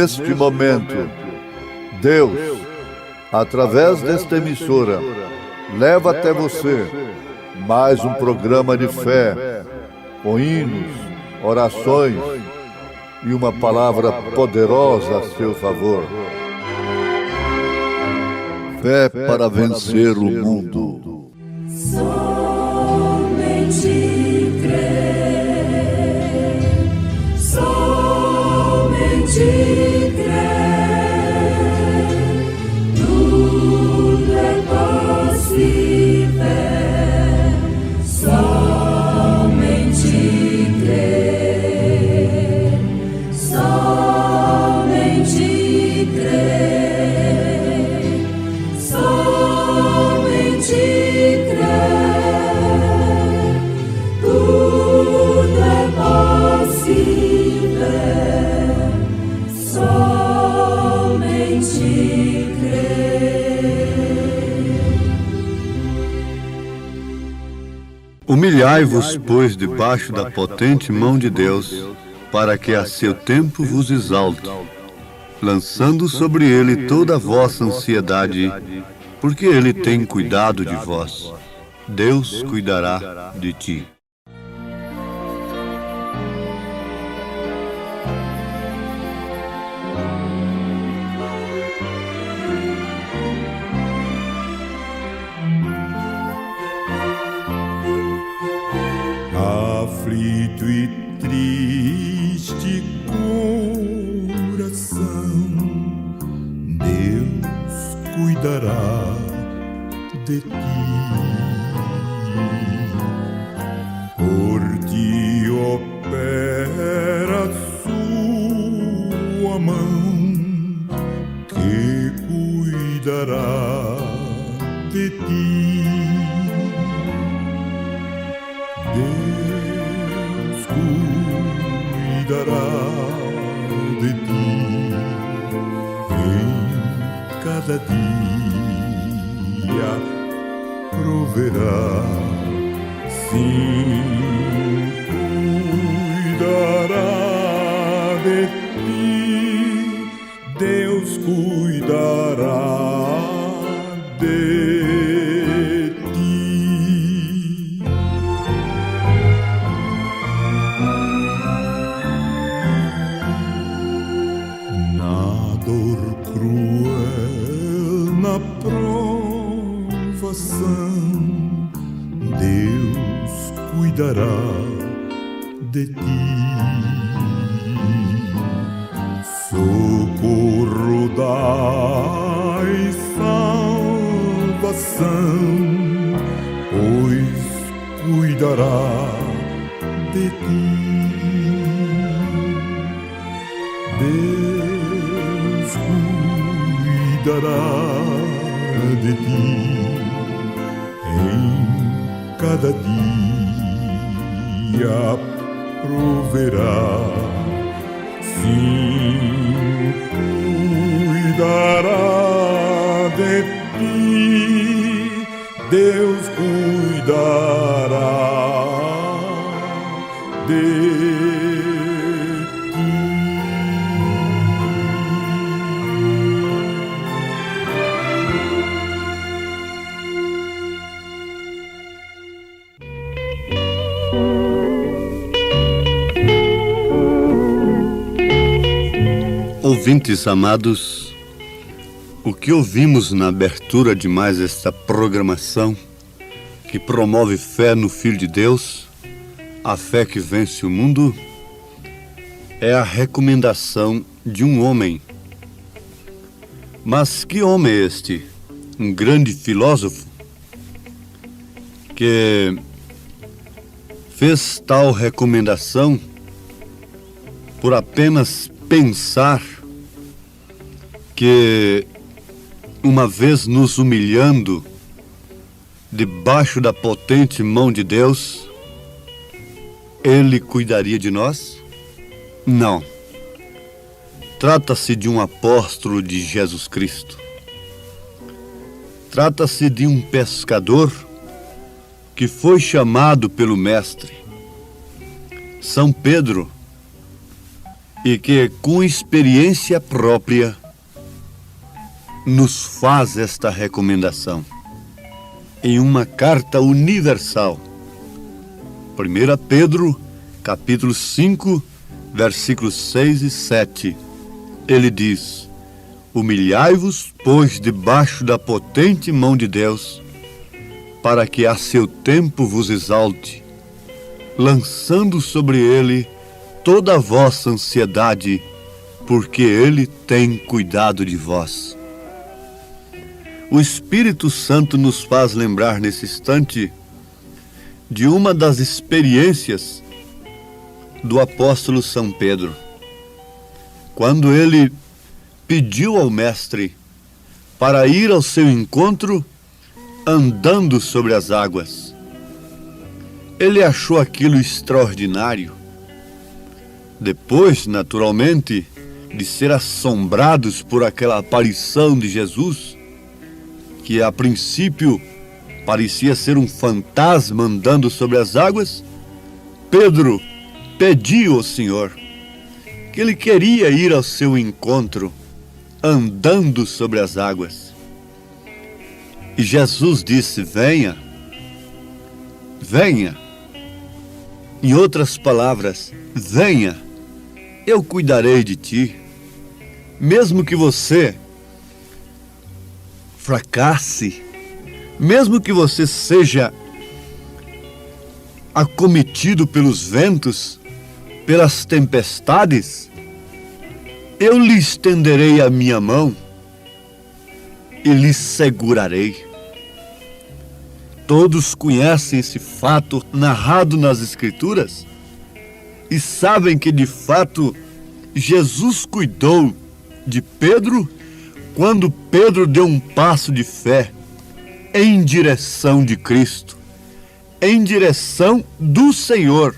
neste momento, Deus, através desta emissora, leva até você mais um programa de fé, com hinos, orações e uma palavra poderosa a seu favor. Fé para vencer o mundo. Somente crer, somente crer, tudo é possível, somente crer, somente crer, somente crer, tudo é possível, somente crer. Humilhai-vos, pois, debaixo da potente mão de Deus, para que a seu tempo vos exalte, lançando sobre ele toda a vossa ansiedade, porque ele tem cuidado de vós. Deus cuidará de ti. Aflito e triste coração, Deus cuidará de ti. Por ti opera sua mão, que cuidará de ti. Deus cuidará de ti em cada dia, proverá, sim, cuidará de ti. Deus cuidará de ti. Dor cruel na provação, Deus cuidará de ti. Socorro dai salvação, pois cuidará de ti. Deus cuidará de ti em cada dia, proverá, sim, cuidará de ti. Deus cuidará de Ouvintes amados, o que ouvimos na abertura de mais esta programação, que promove fé no Filho de Deus, a fé que vence o mundo, é a recomendação de um homem. Mas que homem é este? Um grande filósofo que fez tal recomendação por apenas pensar que, uma vez nos humilhando debaixo da potente mão de Deus, Ele cuidaria de nós? Não. Trata-se de um apóstolo de Jesus Cristo. Trata-se de um pescador que foi chamado pelo Mestre. São Pedro e que, com experiência própria, nos faz esta recomendação em uma carta universal. 1 Pedro, capítulo 5, versículos 6 e 7. Ele diz: humilhai-vos, pois, debaixo da potente mão de Deus, para que a seu tempo vos exalte, lançando sobre ele toda a vossa ansiedade, porque ele tem cuidado de vós. O Espírito Santo nos faz lembrar nesse instante de uma das experiências do apóstolo São Pedro, quando ele pediu ao Mestre para ir ao seu encontro andando sobre as águas. Ele achou aquilo extraordinário. Depois, naturalmente, de ser assombrados por aquela aparição de Jesus, que a princípio parecia ser um fantasma andando sobre as águas, Pedro pediu ao Senhor que ele queria ir ao seu encontro andando sobre as águas. E Jesus disse: venha, venha. Em outras palavras, venha, eu cuidarei de ti. Mesmo que você fracasse, mesmo que você seja acometido pelos ventos, pelas tempestades, eu lhe estenderei a minha mão e lhe segurarei. Todos conhecem esse fato narrado nas Escrituras e sabem que, de fato, Jesus cuidou de Pedro quando Pedro deu um passo de fé em direção de Cristo, em direção do Senhor,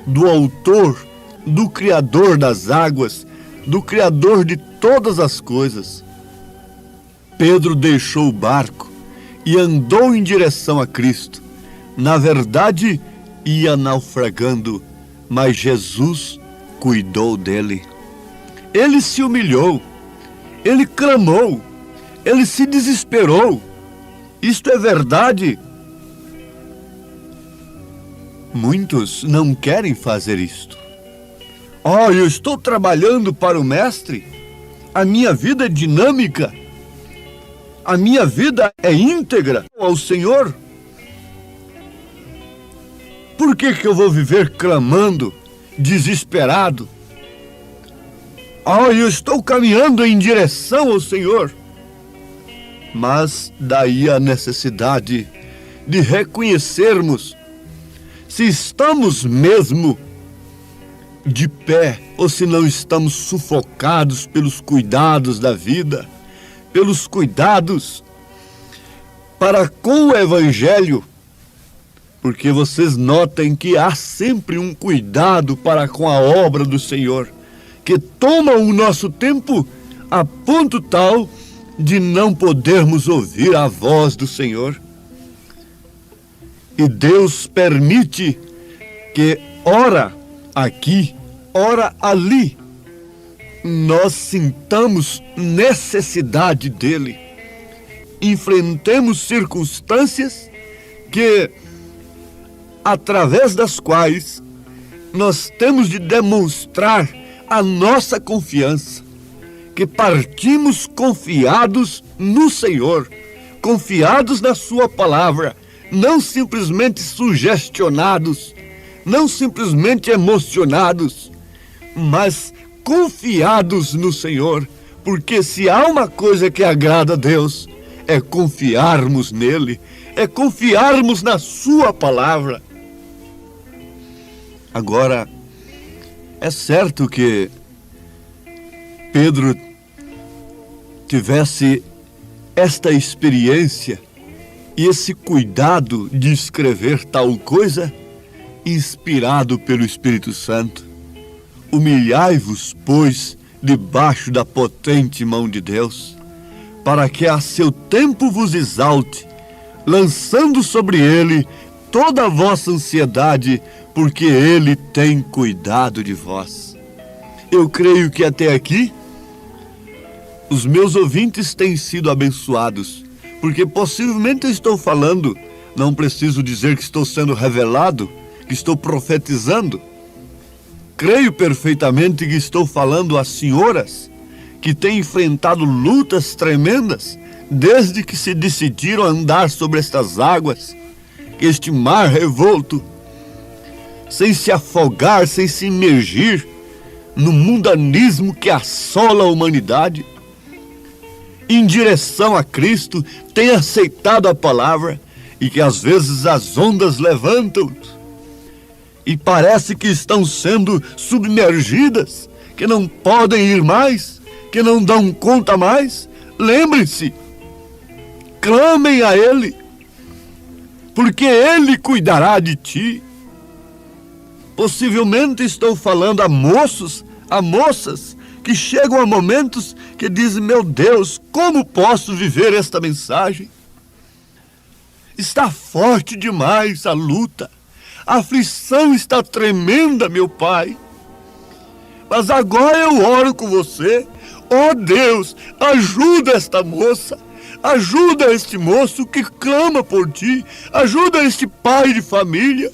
do Autor, do Criador das águas, do Criador de todas as coisas. Pedro deixou o barco e andou em direção a Cristo. Na verdade, ia naufragando, mas Jesus cuidou dele. Ele se humilhou, ele clamou, ele se desesperou. Isto é verdade. Muitos não querem fazer isto. Eu estou trabalhando para o Mestre, a minha vida é dinâmica, a minha vida é íntegra ao Senhor. Por que eu vou viver clamando, desesperado? Eu estou caminhando em direção ao Senhor. Mas daí a necessidade de reconhecermos se estamos mesmo de pé ou se não estamos sufocados pelos cuidados da vida, pelos cuidados para com o Evangelho. Porque vocês notem que há sempre um cuidado para com a obra do Senhor, que toma o nosso tempo a ponto tal de não podermos ouvir a voz do Senhor. E Deus permite que, ora aqui, ora ali, nós sintamos necessidade dele, enfrentemos circunstâncias que, através das quais nós temos de demonstrar a nossa confiança, que partimos confiados no Senhor, confiados na sua palavra, não simplesmente sugestionados, não simplesmente emocionados, mas confiados no Senhor, porque se há uma coisa que agrada a Deus, é confiarmos nele, é confiarmos na sua palavra. Agora, é certo que Pedro tivesse esta experiência e esse cuidado de escrever tal coisa, inspirado pelo Espírito Santo. Humilhai-vos, pois, debaixo da potente mão de Deus, para que a seu tempo vos exalte, lançando sobre ele toda a vossa ansiedade, porque ele tem cuidado de vós. Eu creio que até aqui os meus ouvintes têm sido abençoados, porque possivelmente eu estou falando, não preciso dizer que estou sendo revelado, que estou profetizando. Creio perfeitamente que estou falando às senhoras que têm enfrentado lutas tremendas desde que se decidiram a andar sobre estas águas, este mar revolto, sem se afogar, sem se imergir no mundanismo que assola a humanidade, em direção a Cristo, tem aceitado a palavra e que às vezes as ondas levantam e parece que estão sendo submergidas, que não podem ir mais, que não dão conta mais. Lembrem-se, clamem a Ele, porque Ele cuidará de ti. Possivelmente estou falando a moços, a moças que chegam a momentos que dizem: meu Deus, como posso viver esta mensagem? Está forte demais a luta, a aflição está tremenda, meu Pai. Mas agora eu oro com você. Oh Deus, ajuda esta moça, ajuda este moço que clama por ti, ajuda este pai de família.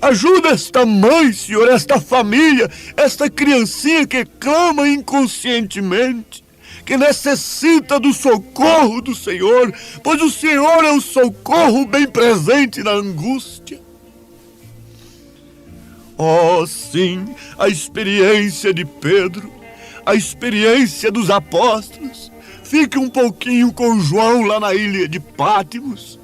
Ajuda esta mãe, Senhor, esta família, esta criancinha que clama inconscientemente, que necessita do socorro do Senhor, pois o Senhor é o socorro bem presente na angústia. Oh, sim, a experiência de Pedro, a experiência dos apóstolos. Fique um pouquinho com João lá na ilha de Pátimos.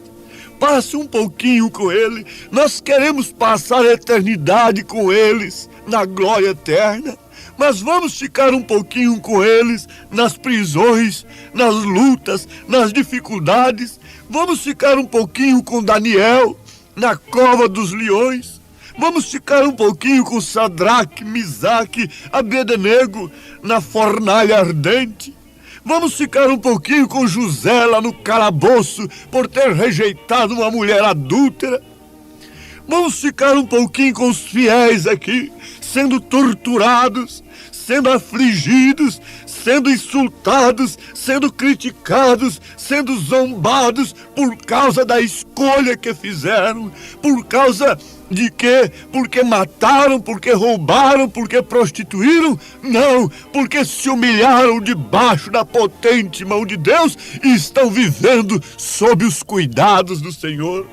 Passe um pouquinho com ele. Nós queremos passar a eternidade com eles na glória eterna, mas vamos ficar um pouquinho com eles nas prisões, nas lutas, nas dificuldades. Vamos ficar um pouquinho com Daniel na cova dos leões. Vamos ficar um pouquinho com Sadraque, Misaque, Abednego na fornalha ardente. Vamos ficar um pouquinho com José lá no calabouço por ter rejeitado uma mulher adúltera. Vamos ficar um pouquinho com os fiéis aqui, sendo torturados, sendo afligidos, sendo insultados, sendo criticados, sendo zombados por causa da escolha que fizeram, por causa de quê? Porque mataram, porque roubaram, porque prostituíram? Não, porque se humilharam debaixo da potente mão de Deus e estão vivendo sob os cuidados do Senhor.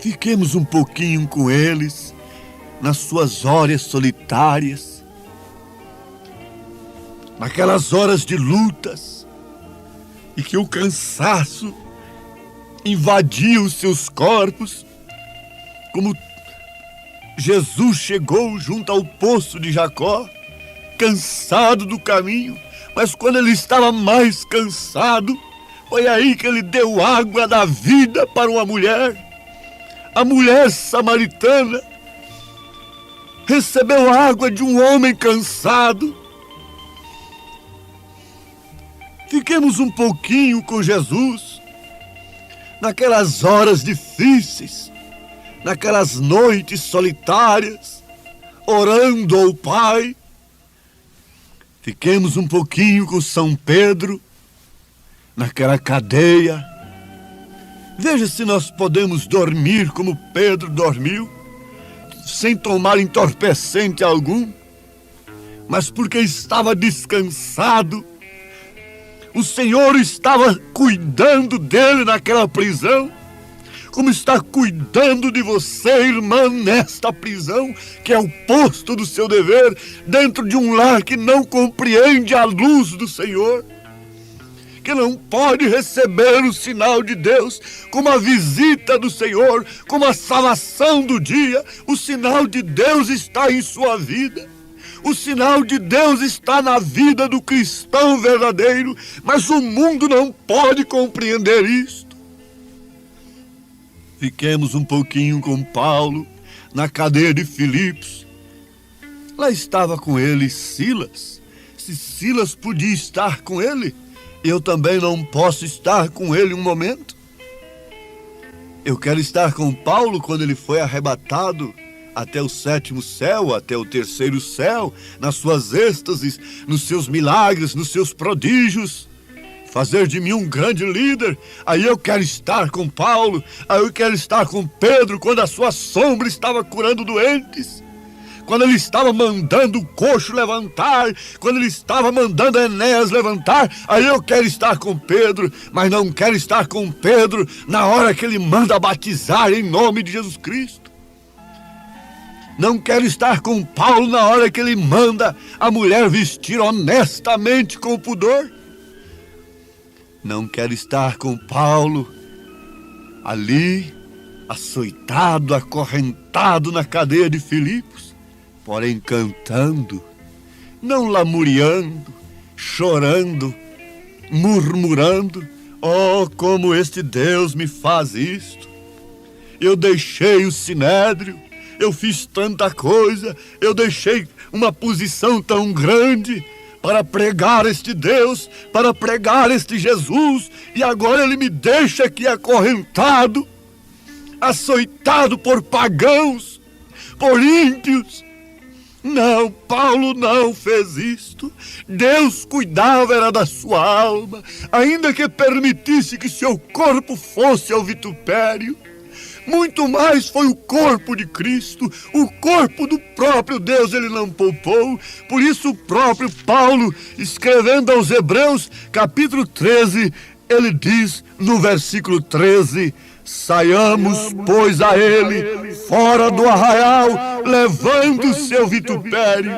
Fiquemos um pouquinho com eles nas suas horas solitárias, naquelas horas de lutas, e que o cansaço invadia os seus corpos, como Jesus chegou junto ao poço de Jacó, cansado do caminho, mas quando ele estava mais cansado, foi aí que ele deu água da vida para uma mulher. A mulher samaritana recebeu água de um homem cansado. Fiquemos um pouquinho com Jesus, naquelas horas difíceis, naquelas noites solitárias, orando ao Pai. Fiquemos um pouquinho com São Pedro, naquela cadeia. Veja se nós podemos dormir como Pedro dormiu, sem tomar entorpecente algum, mas porque estava descansado. O Senhor estava cuidando dele naquela prisão, como está cuidando de você, irmã, nesta prisão, que é o posto do seu dever, dentro de um lar que não compreende a luz do Senhor, que não pode receber o sinal de Deus, como a visita do Senhor, como a salvação do dia. O sinal de Deus está em sua vida. O sinal de Deus está na vida do cristão verdadeiro, mas o mundo não pode compreender isto. Fiquemos um pouquinho com Paulo na cadeia de Filipos. Lá estava com ele Silas. Se Silas podia estar com ele, eu também não posso estar com ele um momento. Eu quero estar com Paulo quando ele foi arrebatado até o 7º céu, até o 3º céu, nas suas êxtases, nos seus milagres, nos seus prodígios, fazer de mim um grande líder. Aí eu quero estar com Paulo, aí eu quero estar com Pedro, quando a sua sombra estava curando doentes, quando ele estava mandando o coxo levantar, quando ele estava mandando Enéas levantar. Aí eu quero estar com Pedro, mas não quero estar com Pedro na hora que ele manda batizar em nome de Jesus Cristo. Não quero estar com Paulo na hora que ele manda a mulher vestir honestamente com pudor. Não quero estar com Paulo ali, açoitado, acorrentado na cadeia de Filipos, porém cantando, não lamuriando, chorando, murmurando. Oh, como este Deus me faz isto! Eu deixei o sinédrio, eu fiz tanta coisa, eu deixei uma posição tão grande para pregar este Deus, para pregar este Jesus, e agora ele me deixa aqui acorrentado, açoitado por pagãos, por ímpios. Não, Paulo não fez isto. Deus cuidava era da sua alma, ainda que permitisse que seu corpo fosse ao vitupério. Muito mais foi o corpo de Cristo, o corpo do próprio Deus ele não poupou. Por isso o próprio Paulo, escrevendo aos Hebreus, capítulo 13, ele diz no versículo 13: saiamos, pois, a ele, fora do arraial, levando o seu vitupério.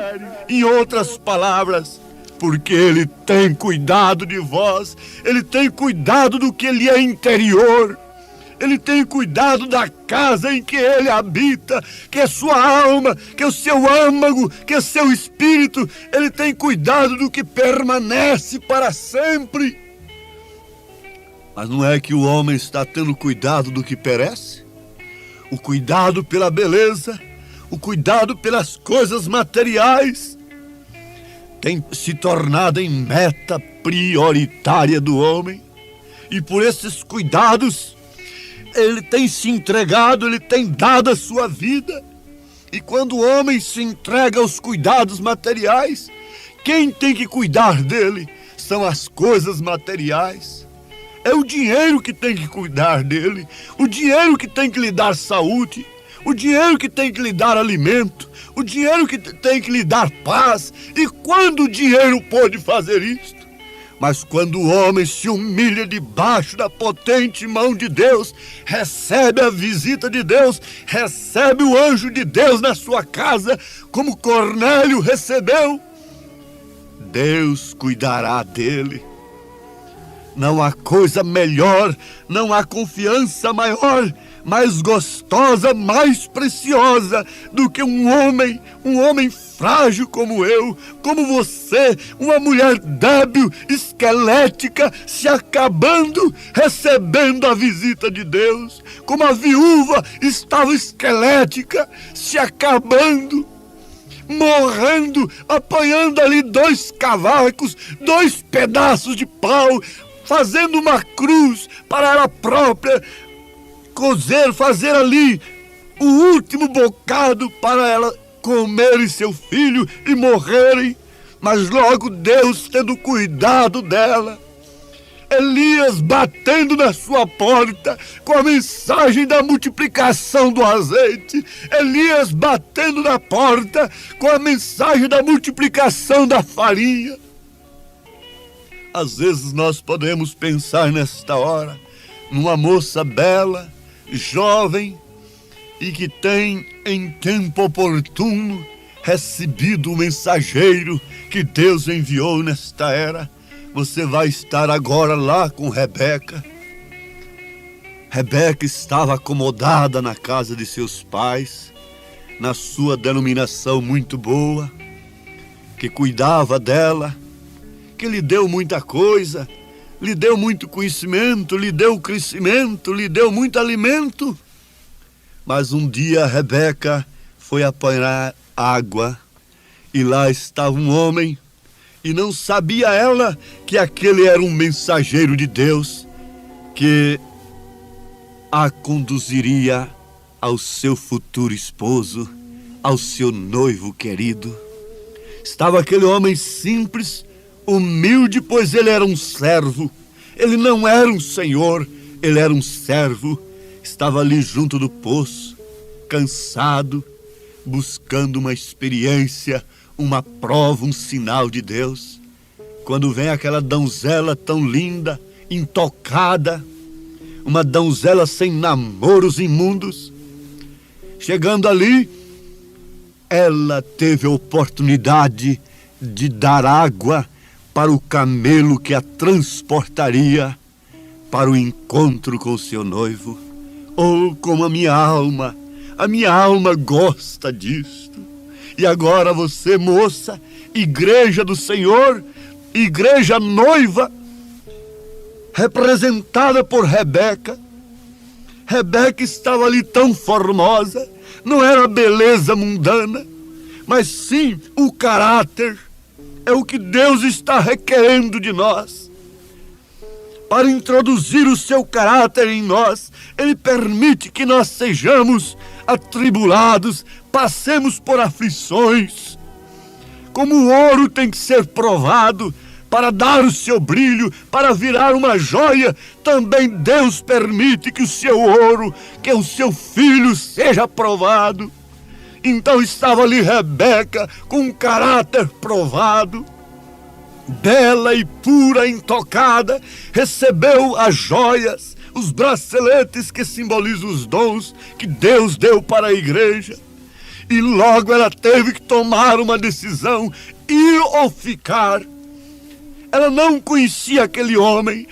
Em outras palavras, porque ele tem cuidado de vós, ele tem cuidado do que lhe é interior, ele tem cuidado da casa em que ele habita, que é sua alma, que é o seu âmago, que é seu espírito. Ele tem cuidado do que permanece para sempre. Mas não é que o homem está tendo cuidado do que perece? O cuidado pela beleza, o cuidado pelas coisas materiais tem se tornado em meta prioritária do homem. E por esses cuidados ele tem se entregado, ele tem dado a sua vida. E quando o homem se entrega aos cuidados materiais, quem tem que cuidar dele são as coisas materiais. É o dinheiro que tem que cuidar dele, o dinheiro que tem que lhe dar saúde, o dinheiro que tem que lhe dar alimento, o dinheiro que tem que lhe dar paz. E quando o dinheiro pode fazer isto? Mas quando o homem se humilha debaixo da potente mão de Deus, recebe a visita de Deus, recebe o anjo de Deus na sua casa, como Cornélio recebeu, Deus cuidará dele. Não há coisa melhor, não há confiança maior, mais gostosa, mais preciosa do que um homem frágil como eu, como você, uma mulher débil, esquelética, se acabando, recebendo a visita de Deus, como a viúva estava esquelética, se acabando, morrendo, apanhando ali 2 cavacos, 2 pedaços de pau, fazendo uma cruz para ela própria cozer, fazer ali o último bocado para ela comer e seu filho e morrerem. Mas logo Deus tendo cuidado dela, Elias batendo na sua porta com a mensagem da multiplicação do azeite, Elias batendo na porta com a mensagem da multiplicação da farinha. Às vezes nós podemos pensar nesta hora numa moça bela, jovem, e que tem em tempo oportuno recebido o mensageiro que Deus enviou nesta era. Você vai estar agora lá com Rebeca. Rebeca estava acomodada na casa de seus pais, na sua denominação muito boa, que cuidava dela, que lhe deu muita coisa, lhe deu muito conhecimento, lhe deu crescimento, lhe deu muito alimento. Mas um dia Rebeca foi apanhar água e lá estava um homem, e não sabia ela que aquele era um mensageiro de Deus que a conduziria ao seu futuro esposo, ao seu noivo querido. Estava aquele homem simples, humilde, pois ele era um servo. Ele não era um senhor, ele era um servo. Estava ali junto do poço, cansado, buscando uma experiência, uma prova, um sinal de Deus. Quando vem aquela donzela tão linda, intocada, uma donzela sem namoros imundos, chegando ali, ela teve a oportunidade de dar água para o camelo que a transportaria para o encontro com o seu noivo. Oh, como a minha alma gosta disto. E agora você, moça, igreja do Senhor, igreja noiva, representada por Rebeca. Rebeca estava ali tão formosa, não era beleza mundana, mas sim o caráter. É o que Deus está requerendo de nós. Para introduzir o seu caráter em nós, Ele permite que nós sejamos atribulados, passemos por aflições. Como o ouro tem que ser provado para dar o seu brilho, para virar uma joia, também Deus permite que o seu ouro, que o seu filho seja provado. Então estava ali Rebeca com um caráter provado, bela e pura, intocada, recebeu as joias, os braceletes que simbolizam os dons que Deus deu para a igreja. E logo ela teve que tomar uma decisão, ir ou ficar. Ela não conhecia aquele homem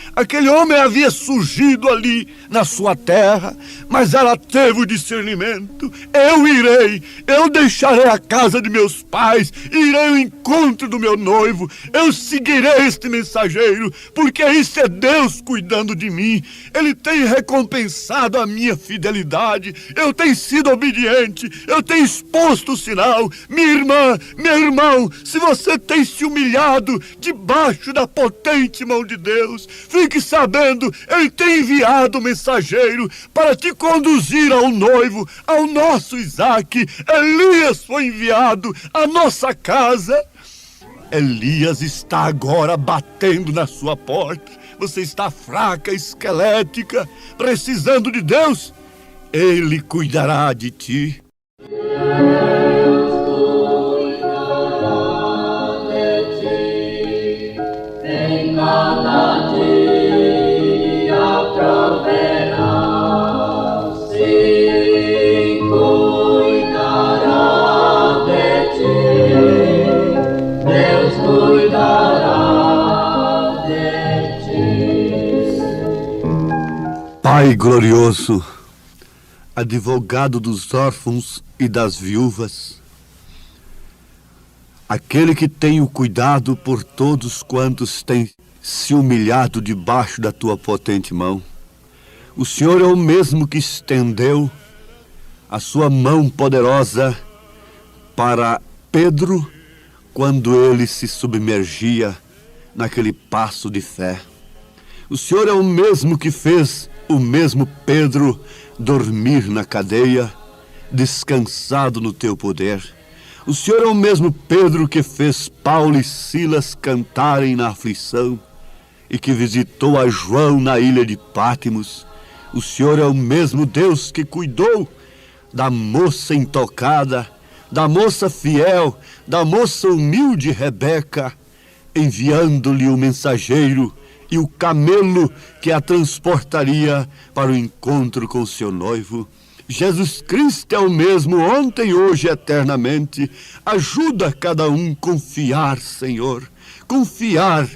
havia surgido ali na sua terra, mas ela teve o discernimento. Eu irei, eu deixarei a casa de meus pais, irei ao encontro do meu noivo, eu seguirei este mensageiro, porque isso é Deus cuidando de mim. Ele tem recompensado a minha fidelidade, eu tenho sido obediente, eu tenho exposto o sinal. Minha irmã, meu irmão, se você tem se humilhado debaixo da potente mão de Deus, fique sabendo, Ele tem enviado o mensageiro para te conduzir ao noivo, ao nosso Isaque. Elias foi enviado à nossa casa. Elias está agora batendo na sua porta. Você está fraca, esquelética, precisando de Deus? Ele cuidará de ti. Cada dia proverá, sim, cuidará de ti, Deus cuidará de ti. Pai glorioso, advogado dos órfãos e das viúvas, aquele que tem o cuidado por todos quantos têm se humilhado debaixo da tua potente mão. O Senhor é o mesmo que estendeu a sua mão poderosa para Pedro quando ele se submergia naquele passo de fé. O Senhor é o mesmo que fez o mesmo Pedro dormir na cadeia, descansado no teu poder. O Senhor é o mesmo Pedro que fez Paulo e Silas cantarem na aflição e que visitou a João na ilha de Pátimos. O Senhor é o mesmo Deus que cuidou da moça intocada, da moça fiel, da moça humilde Rebeca, enviando-lhe o mensageiro e o camelo que a transportaria para o encontro com o seu noivo. Jesus Cristo é o mesmo ontem, hoje e eternamente. Ajuda cada um a confiar, Senhor, confiar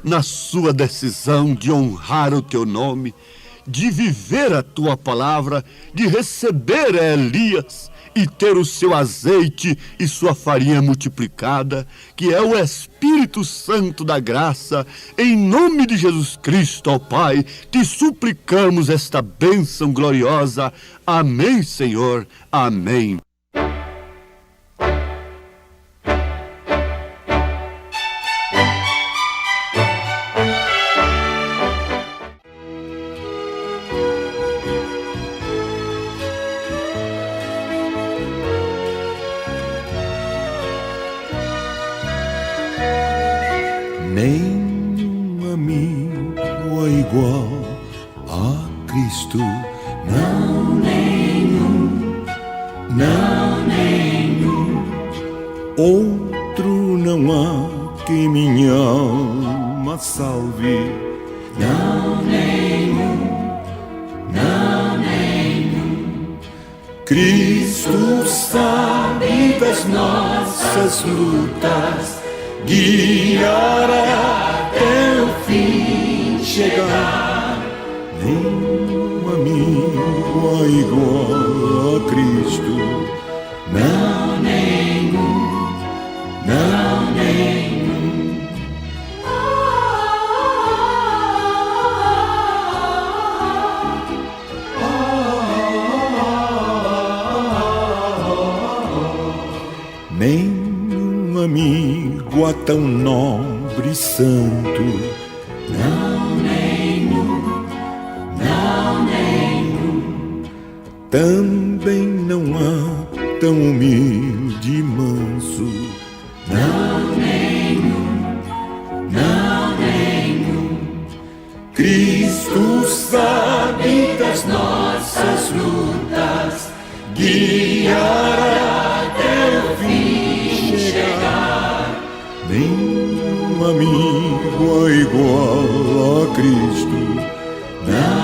na sua decisão de honrar o teu nome, de viver a tua palavra, de receber Elias e ter o seu azeite e sua farinha multiplicada, que é o Espírito Santo da graça. Em nome de Jesus Cristo, ó Pai, te suplicamos esta bênção gloriosa. Amém, Senhor. Amém. Cristo. Não, nenhum. Não, nenhum. Outro não há que minha alma salve. Não, nenhum. Não, nenhum. Cristo sabe das nossas lutas, guiará até o fim chegar. Nenhum amigo é igual a Cristo. Não, nenhum. Não, nenhum. Nenhum amigo há tão nobre e santo. Não, nenhum. Não, nenhum. Também não há tão humilde e manso. Não, nenhum. Não, nenhum. Cristo sabe das nossas lutas, guiará até o fim chegar. Nenhum amigo é igual a Cristo. Não,